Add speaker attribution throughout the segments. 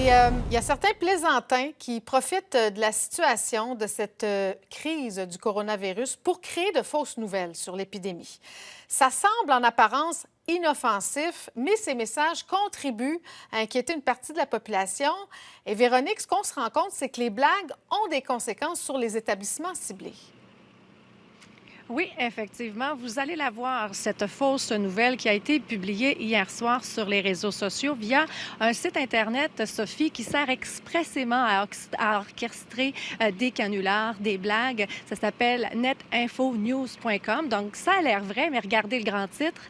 Speaker 1: Il y a certains plaisantins qui profitent de la situation de cette crise du coronavirus pour créer de fausses nouvelles sur l'épidémie. Ça semble en apparence inoffensif, mais ces messages contribuent à inquiéter une partie de la population. Et Véronique, ce qu'on se rend compte, c'est que les blagues ont des conséquences sur les établissements ciblés.
Speaker 2: Oui, effectivement. Vous allez la voir, cette fausse nouvelle qui a été publiée hier soir sur les réseaux sociaux via un site Internet, Sophie, qui sert expressément à orchestrer des canulars, des blagues. Ça s'appelle netinfonews.com. Donc, ça a l'air vrai, mais regardez le grand titre.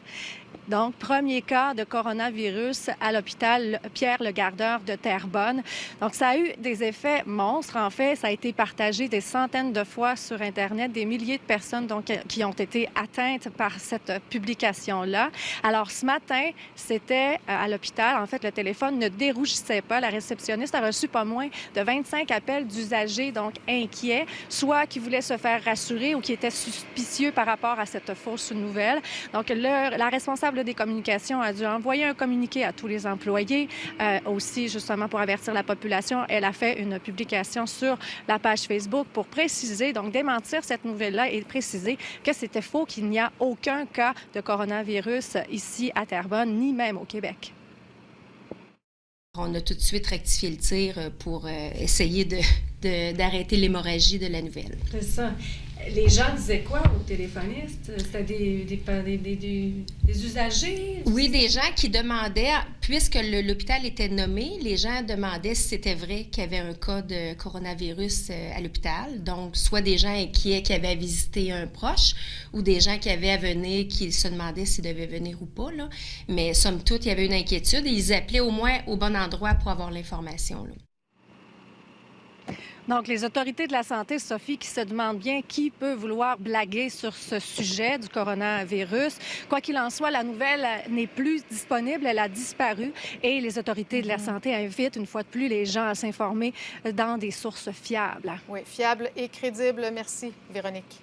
Speaker 2: Donc, premier cas de coronavirus à l'hôpital Pierre-le-Gardeur de Terrebonne. Donc, ça a eu des effets monstres. En fait, ça a été partagé des centaines de fois sur Internet, des milliers de personnes donc, qui ont été atteintes par cette publication-là. Alors, ce matin, c'était à l'hôpital. En fait, le téléphone ne dérougissait pas. La réceptionniste a reçu pas moins de 25 appels d'usagers, donc inquiets, soit qui voulaient se faire rassurer ou qui étaient suspicieux par rapport à cette fausse nouvelle. Donc, la responsable des communications a dû envoyer un communiqué à tous les employés, aussi justement pour avertir la population. Elle a fait une publication sur la page Facebook pour préciser, donc démentir cette nouvelle-là et préciser que c'était faux, qu'il n'y a aucun cas de coronavirus ici à Terrebonne, ni même au Québec.
Speaker 3: On a tout de suite rectifié le tir pour essayer d'arrêter l'hémorragie de la nouvelle.
Speaker 2: C'est ça. Les gens disaient quoi aux téléphonistes? C'était des usagers?
Speaker 3: Oui, des gens qui demandaient, puisque l'hôpital était nommé, les gens demandaient si c'était vrai qu'il y avait un cas de coronavirus à l'hôpital. Donc, soit des gens inquiets qui avaient visité un proche ou des gens qui avaient à venir, qui se demandaient s'ils devaient venir ou pas, là. Mais somme toute, il y avait une inquiétude et ils appelaient au moins au bon endroit pour avoir l'information, là.
Speaker 2: Donc, les autorités de la santé, Sophie, qui se demandent bien qui peut vouloir blaguer sur ce sujet du coronavirus. Quoi qu'il en soit, la nouvelle n'est plus disponible, elle a disparu et les autorités de la santé invitent une fois de plus les gens à s'informer dans des sources fiables.
Speaker 1: Oui, fiables et crédibles. Merci, Véronique.